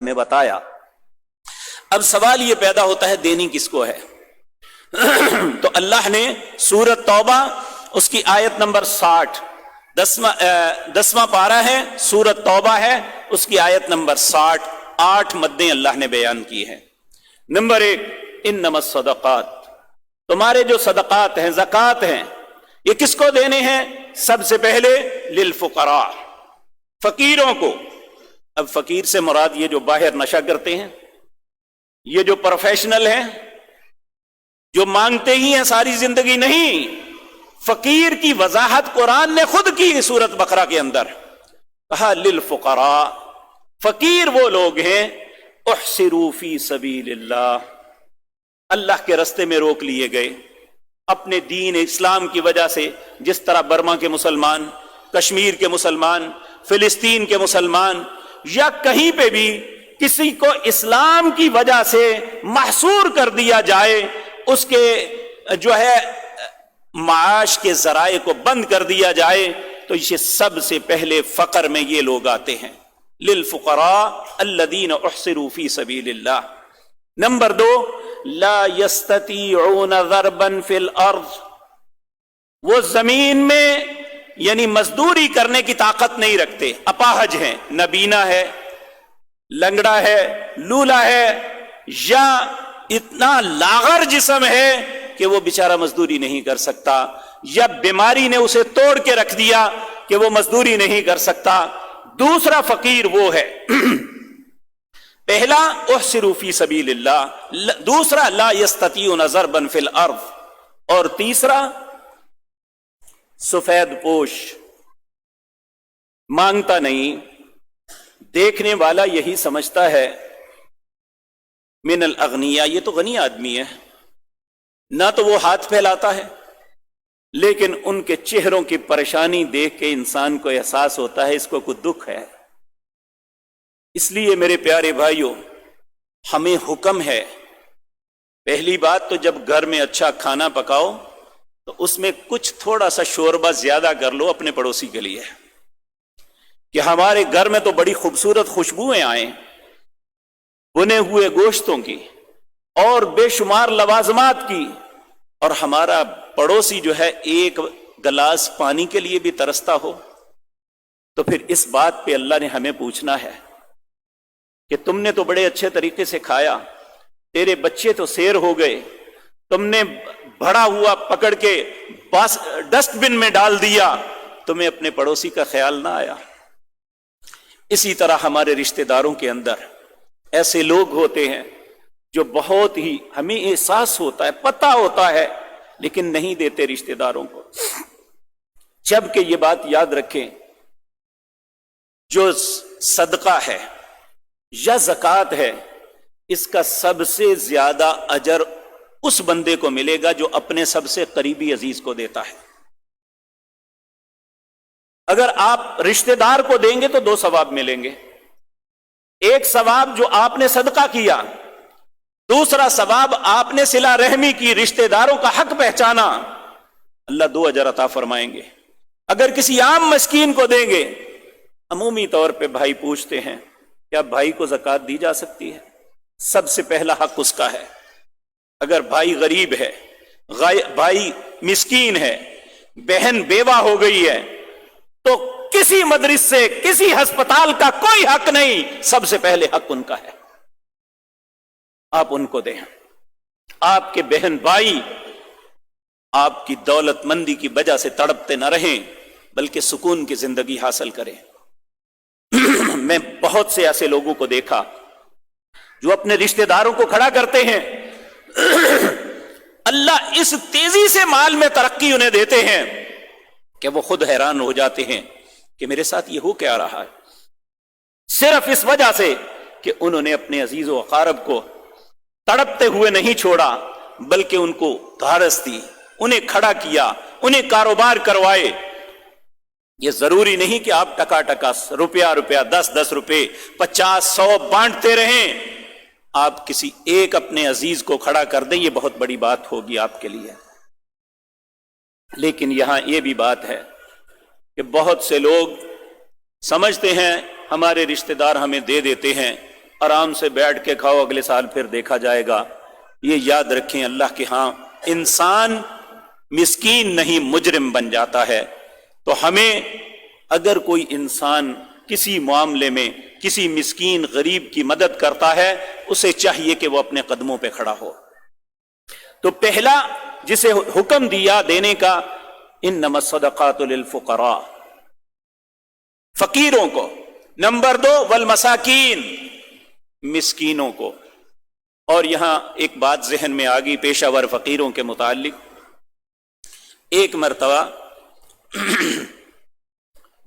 میں بتایا. اب سوال یہ پیدا ہوتا ہے دینی کس کو ہے؟ تو اللہ نے سورۃ توبہ اس کی آیت نمبر 60 10واں پارہ ہے، سورۃ توبہ ہے، اس کی آیت نمبر 60 8 مدیں اللہ نے بیان کی ہیں. نمبر 1، انما الصدقات، تمہارے جو صدقات ہیں، زکوٰۃ ہیں، یہ کس کو دینے ہیں؟ سب سے پہلے للفقراء، فقیروں کو. اب فقیر سے مراد یہ جو باہر نشہ کرتے ہیں، یہ جو پروفیشنل ہیں، جو مانگتے ہی ہیں ساری زندگی، نہیں. فقیر کی وضاحت قرآن نے خود کی سورۃ بقرہ کے اندر، کہا للفقراء، فقیر وہ لوگ ہیں احصروا فی سبیل اللہ، اللہ کے رستے میں روک لیے گئے اپنے دین اسلام کی وجہ سے. جس طرح برما کے مسلمان، کشمیر کے مسلمان، فلسطین کے مسلمان، یا کہیں پہ بھی کسی کو اسلام کی وجہ سے محصور کر دیا جائے، اس کے جو ہے معاش کے ذرائع کو بند کر دیا جائے، تو یہ سب سے پہلے فقر میں یہ لوگ آتے ہیں. للفقراء الذین احصروا فی سبیل اللہ. نمبر 2، لا یستطیعون ضربا فی الارض، وہ زمین میں یعنی مزدوری کرنے کی طاقت نہیں رکھتے، اپاہج ہیں، نابینا ہے، لنگڑا ہے، لولا ہے، یا اتنا لاغر جسم ہے کہ وہ بیچارہ مزدوری نہیں کر سکتا، یا بیماری نے اسے توڑ کے رکھ دیا کہ وہ مزدوری نہیں کر سکتا. دوسرا فقیر وہ ہے، پہلا احصروا فی سبیل اللہ، دوسرا لا یستطیعون ضربا فی الارض، اور تیسرا سفید پوش، مانگتا نہیں. دیکھنے والا یہی سمجھتا ہے من الاغنیاء، یہ تو غنی آدمی ہے، نہ تو وہ ہاتھ پھیلاتا ہے، لیکن ان کے چہروں کی پریشانی دیکھ کے انسان کو احساس ہوتا ہے اس کو کوئی دکھ ہے. اس لیے میرے پیارے بھائیوں، ہمیں حکم ہے، پہلی بات تو جب گھر میں اچھا کھانا پکاؤ تو اس میں کچھ تھوڑا سا شوربہ زیادہ کر لو اپنے پڑوسی کے لیے، کہ ہمارے گھر میں تو بڑی خوبصورت خوشبوئیں آئیں، بنے ہوئے گوشتوں کی اور بے شمار لوازمات کی، اور ہمارا پڑوسی جو ہے ایک گلاس پانی کے لیے بھی ترستا ہو. تو پھر اس بات پہ اللہ نے ہمیں پوچھنا ہے کہ تم نے تو بڑے اچھے طریقے سے کھایا، تیرے بچے تو سیر ہو گئے، تم نے بڑا ہوا پکڑ کے ڈسٹ بن میں ڈال دیا، تمہیں اپنے پڑوسی کا خیال نہ آیا. اسی طرح ہمارے رشتہ داروں کے اندر ایسے لوگ ہوتے ہیں جو بہت ہی، ہمیں احساس ہوتا ہے، پتہ ہوتا ہے، لیکن نہیں دیتے رشتہ داروں کو. جبکہ یہ بات یاد رکھیں، جو صدقہ ہے یا زکوٰۃ ہے، اس کا سب سے زیادہ اجر اس بندے کو ملے گا جو اپنے سب سے قریبی عزیز کو دیتا ہے. اگر آپ رشتہ دار کو دیں گے تو 2 ثواب ملیں گے. ایک ثواب جو آپ نے صدقہ کیا، دوسرا ثواب آپ نے صلہ رحمی کی، رشتہ داروں کا حق پہچانا، اللہ 2 اجر عطا فرمائیں گے. اگر کسی عام مسکین کو دیں گے، عمومی طور پہ بھائی پوچھتے ہیں کیا بھائی کو زکوٰۃ دی جا سکتی ہے؟ سب سے پہلا حق اس کا ہے. اگر بھائی غریب ہے، بھائی مسکین ہے، بہن بیوہ ہو گئی ہے، تو کسی مدرسے، کسی ہسپتال کا کوئی حق نہیں، سب سے پہلے حق ان کا ہے. آپ ان کو دیں. آپ کے بہن بھائی آپ کی دولت مندی کی وجہ سے تڑپتے نہ رہیں، بلکہ سکون کی زندگی حاصل کریں. میں بہت سے ایسے لوگوں کو دیکھا جو اپنے رشتہ داروں کو کھڑا کرتے ہیں، اللہ اس تیزی سے مال میں ترقی انہیں دیتے ہیں کہ وہ خود حیران ہو جاتے ہیں کہ میرے ساتھ یہ ہو کیا رہا ہے. صرف اس وجہ سے کہ انہوں نے اپنے عزیز و اقارب کو تڑپتے ہوئے نہیں چھوڑا، بلکہ ان کو دھارس دی، انہیں کھڑا کیا، انہیں کاروبار کروائے. یہ ضروری نہیں کہ آپ ٹکا ٹکا روپیہ 10 روپے 50 100 بانٹتے رہیں. آپ کسی ایک اپنے عزیز کو کھڑا کر دیں، یہ بہت بڑی بات ہوگی آپ کے لیے. لیکن یہاں یہ بھی بات ہے کہ بہت سے لوگ سمجھتے ہیں ہمارے رشتہ دار ہمیں دے دیتے ہیں آرام سے بیٹھ کے کھاؤ، اگلے سال پھر دیکھا جائے گا. یہ یاد رکھیں، اللہ کے ہاں انسان مسکین نہیں مجرم بن جاتا ہے. تو ہمیں اگر کوئی انسان کسی معاملے میں کسی مسکین غریب کی مدد کرتا ہے، اسے چاہیے کہ وہ اپنے قدموں پہ کھڑا ہو. تو پہلا جسے حکم دیا دینے کا، انما الصدقات للفقراء، فقیروں کو. نمبر 2 والمساکین، مسکینوں کو. اور یہاں ایک بات ذہن میں آ گئی پیشہ ور فقیروں کے متعلق. ایک مرتبہ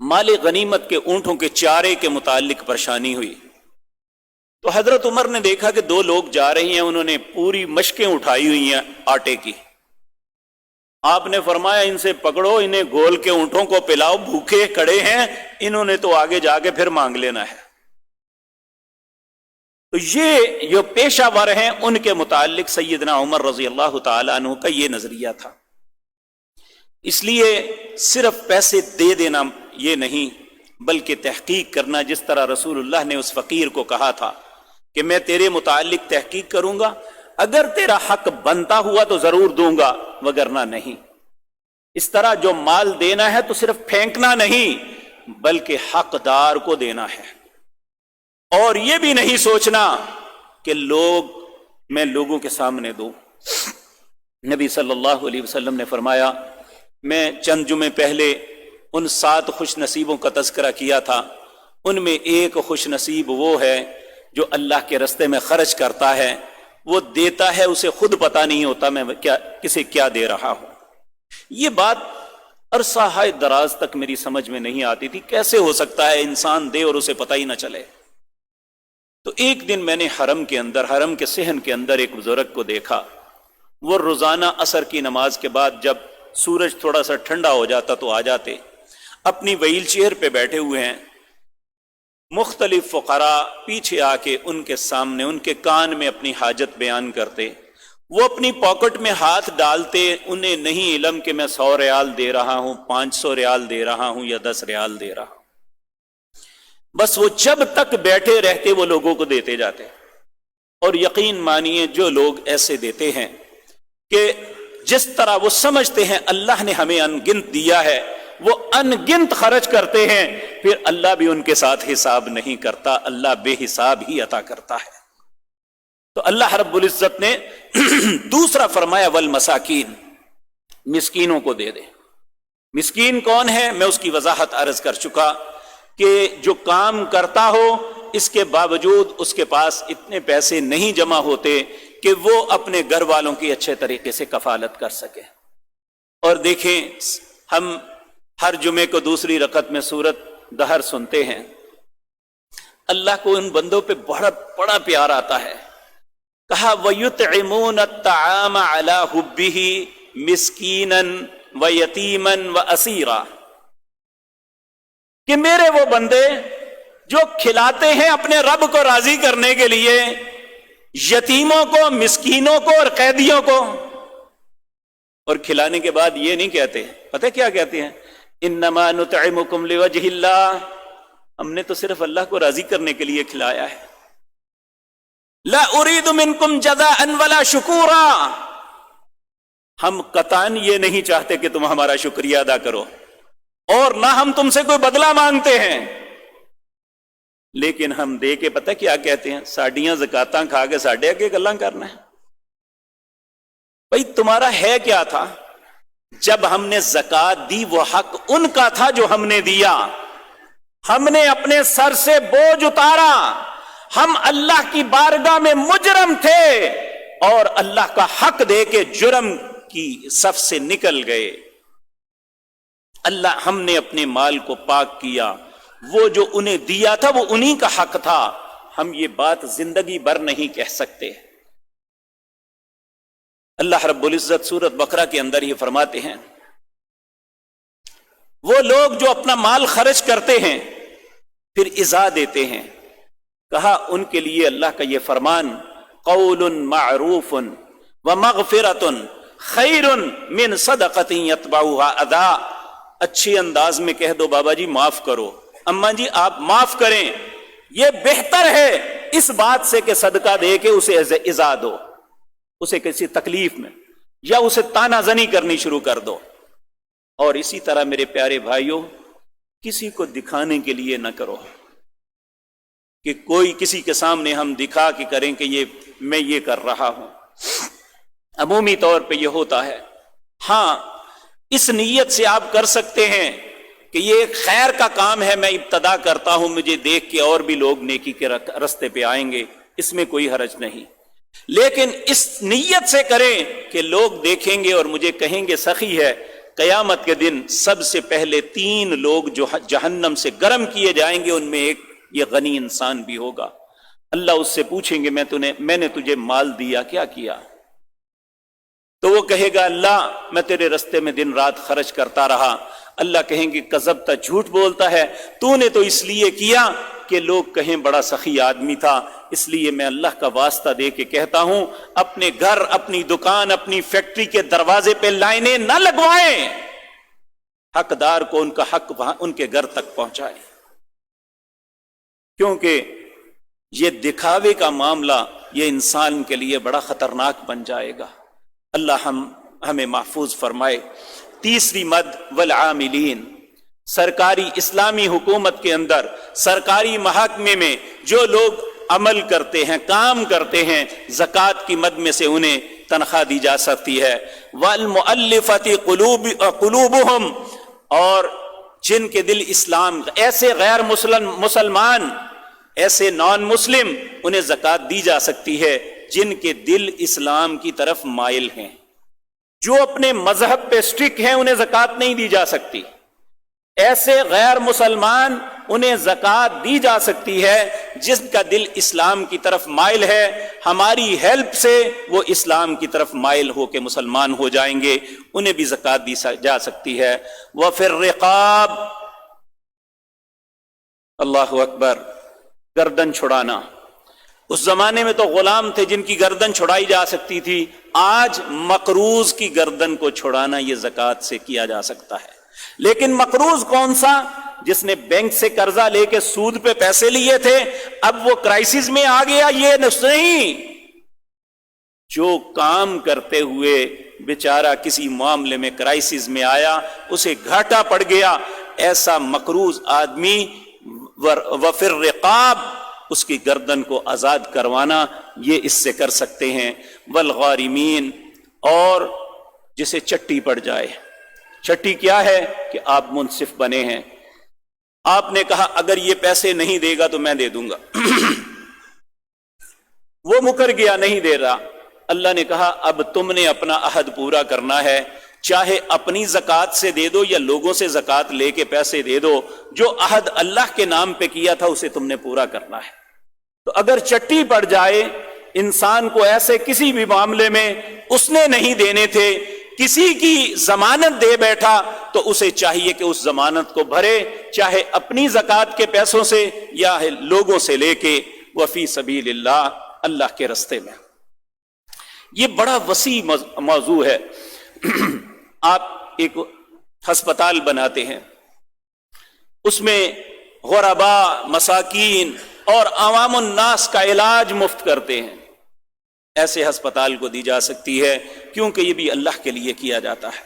مال غنیمت کے اونٹوں کے چارے کے متعلق پریشانی ہوئی. تو حضرت عمر نے دیکھا کہ 2 لوگ جا رہے ہیں، انہوں نے پوری مشکیں اٹھائی ہوئی ہیں آٹے کی. آپ نے فرمایا ان سے پکڑو، انہیں گول کے اونٹوں کو پلاؤ، بھوکے کھڑے ہیں، انہوں نے تو آگے جا کے پھر مانگ لینا ہے. تو یہ جو پیشہ ور ہیں ان کے متعلق سیدنا عمر رضی اللہ تعالی عنہ کا یہ نظریہ تھا. اس لیے صرف پیسے دے دینا یہ نہیں، بلکہ تحقیق کرنا، جس طرح رسول اللہ نے اس فقیر کو کہا تھا کہ میں تیرے متعلق تحقیق کروں گا، اگر تیرا حق بنتا ہوا تو ضرور دوں گا، وگرنہ نہیں. اس طرح جو مال دینا ہے تو صرف پھینکنا نہیں، بلکہ حقدار کو دینا ہے. اور یہ بھی نہیں سوچنا کہ میں لوگوں کے سامنے دوں. نبی صلی اللہ علیہ وسلم نے فرمایا، میں چند جمعے پہلے ان 7 خوش نصیبوں کا تذکرہ کیا تھا، ان میں ایک خوش نصیب وہ ہے جو اللہ کے راستے میں خرچ کرتا ہے، وہ دیتا ہے، اسے خود پتہ نہیں ہوتا میں کسے کیا دے رہا ہوں. یہ بات عرصہ ہے دراز تک میری سمجھ میں نہیں آتی تھی، کیسے ہو سکتا ہے انسان دے اور اسے پتہ ہی نہ چلے. تو ایک دن میں نے حرم کے صحن کے اندر ایک بزرگ کو دیکھا. وہ روزانہ عصر کی نماز کے بعد جب سورج تھوڑا سا ٹھنڈا ہو جاتا تو آ جاتے، اپنی وہیل چیئر پہ بیٹھے ہوئے ہیں. مختلف فقراء پیچھے آ کے ان کے سامنے ان کے کان میں اپنی حاجت بیان کرتے. وہ اپنی پاکٹ میں ہاتھ ڈالتے، انہیں نہیں علم کہ میں 100 ریال دے رہا ہوں، 500 ریال دے رہا ہوں یا 10 ریال دے رہا ہوں. بس وہ جب تک بیٹھے رہتے وہ لوگوں کو دیتے جاتے. اور یقین مانیے جو لوگ ایسے دیتے ہیں کہ جس طرح وہ سمجھتے ہیں اللہ نے ہمیں ان گنت دیا ہے، وہ ان گنت خرچ کرتے ہیں، پھر اللہ بھی ان کے ساتھ حساب نہیں کرتا، اللہ بے حساب ہی عطا کرتا ہے. تو اللہ رب العزت نے دوسرا فرمایا والمساکین، مسکینوں کو دے دے. مسکین کون ہے؟ میں اس کی وضاحت عرض کر چکا کہ جو کام کرتا ہو اس کے باوجود اس کے پاس اتنے پیسے نہیں جمع ہوتے کہ وہ اپنے گھر والوں کی اچھے طریقے سے کفالت کر سکے. اور دیکھیں ہم ہر جمعے کو دوسری رکعت میں سورت دہر سنتے ہیں، اللہ کو ان بندوں پہ بڑا پیار آتا ہے. کہا وَيُطْعِمُونَ الطَّعَامَ عَلَى حُبِّهِ مِسْكِينًا وَيَتِيمًا وَأَسِيرًا، کہ میرے وہ بندے جو کھلاتے ہیں اپنے رب کو راضی کرنے کے لیے یتیموں کو، مسکینوں کو اور قیدیوں کو. اور کھلانے کے بعد یہ نہیں کہتے، پتہ کیا کہتے ہیں؟ انما نطعمکم لوجہ اللہ، ہم نے تو صرف اللہ کو راضی کرنے کے لیے کھلایا ہے. لا اريد منکم جزاء ولا شکورا، ہم قطعاً یہ نہیں چاہتے کہ تم ہمارا شکریہ ادا کرو، اور نہ ہم تم سے کوئی بدلہ مانگتے ہیں. لیکن ہم دے کے پتہ کیا کہتے ہیں؟ ساڈیاں زکاتاں کھا کے ساڈے اگے گلاں کرنا ہے. بھئی تمہارا ہے کیا تھا؟ جب ہم نے زکات دی وہ حق ان کا تھا جو ہم نے دیا، ہم نے اپنے سر سے بوجھ اتارا، ہم اللہ کی بارگاہ میں مجرم تھے اور اللہ کا حق دے کے جرم کی صف سے نکل گئے. اللہ ہم نے اپنے مال کو پاک کیا، وہ جو انہیں دیا تھا وہ انہی کا حق تھا. ہم یہ بات زندگی بھر نہیں کہہ سکتے. اللہ رب العزت سورۃ بقرہ کے اندر یہ فرماتے ہیں، وہ لوگ جو اپنا مال خرچ کرتے ہیں پھر ایذا دیتے ہیں، کہا ان کے لیے اللہ کا یہ فرمان قول معروف ومغفرۃ خیر من صدقۃ یتبعها اذى، اچھے انداز میں کہہ دو بابا جی معاف کرو، اماں جی آپ معاف کریں، یہ بہتر ہے اس بات سے کہ صدقہ دے کے اسے ایذا دو، اسے کسی تکلیف میں یا اسے تانا زنی کرنی شروع کر دو۔ اور اسی طرح میرے پیارے بھائیوں، کسی کو دکھانے کے لیے نہ کرو کہ کوئی کسی کے سامنے ہم دکھا کے کریں کہ میں یہ کر رہا ہوں۔ عمومی طور پہ یہ ہوتا ہے۔ ہاں، اس نیت سے آپ کر سکتے ہیں کہ یہ ایک خیر کا کام ہے، میں ابتدا کرتا ہوں، مجھے دیکھ کے اور بھی لوگ نیکی کے رستے پہ آئیں گے، اس میں کوئی حرج نہیں۔ لیکن اس نیت سے کریں کہ لوگ دیکھیں گے اور مجھے کہیں گے سخی ہے۔ قیامت کے دن سب سے پہلے 3 لوگ جو جہنم سے گرم کیے جائیں گے، ان میں ایک یہ غنی انسان بھی ہوگا۔ اللہ اس سے پوچھیں گے میں نے تجھے مال دیا، کیا کیا؟ تو وہ کہے گا اللہ میں تیرے رستے میں دن رات خرچ کرتا رہا۔ اللہ کہیں گے کذبتا، جھوٹ بولتا ہے، تو نے تو اس لیے کیا کہ لوگ کہیں بڑا سخی آدمی تھا۔ اس لیے میں اللہ کا واسطہ دے کے کہتا ہوں، اپنے گھر، اپنی دکان، اپنی فیکٹری کے دروازے پہ لائنیں نہ لگوائیں، حقدار کو ان کا حق ان کے گھر تک پہنچائیں، کیونکہ یہ دکھاوے کا معاملہ یہ انسان کے لیے بڑا خطرناک بن جائے گا۔ اللہ ہمیں محفوظ فرمائے۔ تیسری مد والعاملین، سرکاری اسلامی حکومت کے اندر، سرکاری محکمے میں جو لوگ عمل کرتے ہیں، کام کرتے ہیں، زکوٰۃ کی مد میں سے انہیں تنخواہ دی جا سکتی ہے۔ والمؤلفۃ قلوبہم، اور جن کے دل اسلام، ایسے غیر مسلمان، ایسے نان مسلم، انہیں زکوٰۃ دی جا سکتی ہے جن کے دل اسلام کی طرف مائل ہیں۔ جو اپنے مذہب پہ سٹک ہیں انہیں زکوٰۃ نہیں دی جا سکتی۔ ایسے غیر مسلمان انہیں زکوٰۃ دی جا سکتی ہے جس کا دل اسلام کی طرف مائل ہے، ہماری ہیلپ سے وہ اسلام کی طرف مائل ہو کے مسلمان ہو جائیں گے، انہیں بھی زکوٰۃ دی جا سکتی ہے۔ وفی الرقاب، اللہ اکبر، گردن چھڑانا۔ اس زمانے میں تو غلام تھے جن کی گردن چھڑائی جا سکتی تھی، آج مقروض کی گردن کو چھڑانا یہ زکوٰۃ سے کیا جا سکتا ہے۔ لیکن مقروض کون سا؟ جس نے بینک سے قرضہ لے کے سود پہ پیسے لیے تھے، اب وہ کرائسس میں آ گیا، یہ نہیں، جو کام کرتے ہوئے بیچارہ کسی معاملے میں کرائسس میں آیا، اسے گھاٹا پڑ گیا، ایسا مقروض آدمی وفی الرقاب، اس کی گردن کو آزاد کروانا، یہ اس سے کر سکتے ہیں۔ والغارمین، اور جسے چٹی پڑ جائے۔ چٹی کیا ہے؟ کہ آپ منصف بنے ہیں، آپ نے کہا اگر یہ پیسے نہیں دے گا تو میں دے دوں گا، وہ مکر گیا، نہیں دے رہا، اللہ نے کہا اب تم نے اپنا عہد پورا کرنا ہے، چاہے اپنی زکوٰۃ سے دے دو یا لوگوں سے زکوٰۃ لے کے پیسے دے دو، جو عہد اللہ کے نام پہ کیا تھا اسے تم نے پورا کرنا ہے۔ تو اگر چٹی پڑ جائے انسان کو ایسے کسی بھی معاملے میں، اس نے نہیں دینے تھے، کسی کی ضمانت دے بیٹھا، تو اسے چاہیے کہ اس ضمانت کو بھرے، چاہے اپنی زکوٰۃ کے پیسوں سے یا لوگوں سے لے کے، وفی سبیل اللہ، اللہ کے رستے میں۔ یہ بڑا وسیع موضوع ہے۔ آپ ایک ہسپتال بناتے ہیں، اس میں غرباء، مساکین اور عوام الناس کا علاج مفت کرتے ہیں، ایسے ہسپتال کو دی جا سکتی ہے، کیونکہ یہ بھی اللہ کے لیے کیا جاتا ہے،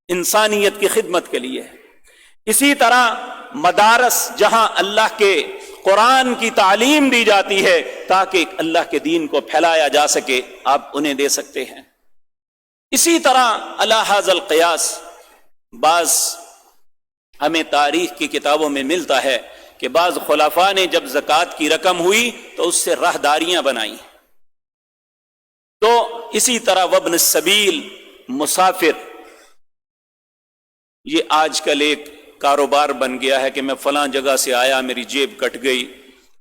انسانیت کی خدمت کے لیے۔ اسی طرح مدارس، جہاں اللہ کے قرآن کی تعلیم دی جاتی ہے تاکہ اللہ کے دین کو پھیلایا جا سکے، آپ انہیں دے سکتے ہیں۔ اسی طرح علی ھذا القیاس، بعض ہمیں تاریخ کی کتابوں میں ملتا ہے کہ بعض خلفاء نے جب زکوٰۃ کی رقم ہوئی تو اس سے راہداریاں بنائیں۔ تو اسی طرح وابن السبیل، مسافر، یہ آج کل ایک کاروبار بن گیا ہے کہ میں فلاں جگہ سے آیا، میری جیب کٹ گئی۔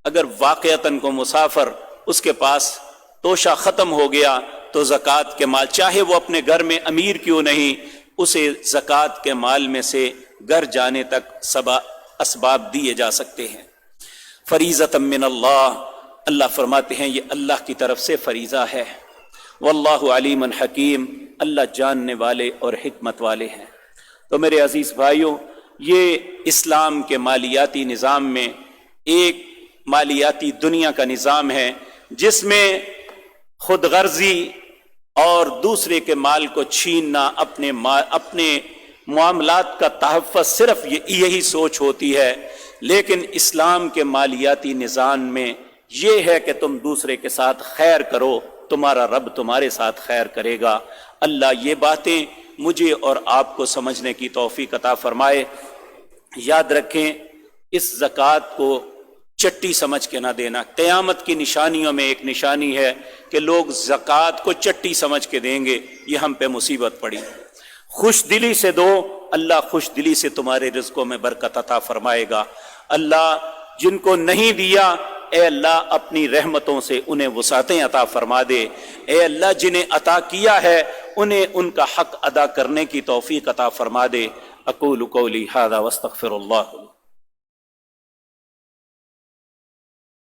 اگر واقعتاً کو مسافر، اس کے پاس توشہ ختم ہو گیا تو زکوٰۃ کے مال، چاہے وہ اپنے گھر میں امیر کیوں نہیں، اسے زکوٰۃ کے مال میں سے گھر جانے تک اسباب دیے جا سکتے ہیں۔ فریضۃ من اللہ، اللہ فرماتے ہیں یہ اللہ کی طرف سے فریضہ ہے۔ واللہ علیم حکیم، اللہ جاننے والے اور حکمت والے ہیں۔ تو میرے عزیز بھائیوں، یہ اسلام کے مالیاتی نظام میں ایک مالیاتی دنیا کا نظام ہے جس میں خود غرضی اور دوسرے کے مال کو چھیننا، اپنے معاملات کا تحفظ، صرف یہی سوچ ہوتی ہے۔ لیکن اسلام کے مالیاتی نظام میں یہ ہے کہ تم دوسرے کے ساتھ خیر کرو، تمہارا رب تمہارے ساتھ خیر کرے گا۔ اللہ یہ باتیں مجھے اور آپ کو سمجھنے کی توفیق عطا فرمائے۔ یاد رکھیں، اس زکوٰۃ کو چٹی سمجھ کے نہ دینا۔ قیامت کی نشانیوں میں ایک نشانی ہے کہ لوگ زکوٰۃ کو چٹی سمجھ کے دیں گے، یہ ہم پہ مصیبت پڑی۔ خوش دلی سے دو، اللہ خوش دلی سے تمہارے رزقوں میں برکت عطا فرمائے گا۔ اللہ جن کو نہیں دیا، اے اللہ اپنی رحمتوں سے انہیں وسعتیں عطا فرما دے۔ اے اللہ جنہیں عطا کیا ہے انہیں ان کا حق ادا کرنے کی توفیق عطا فرما دے۔ اقول قولی ھذا واستغفر اللہ۔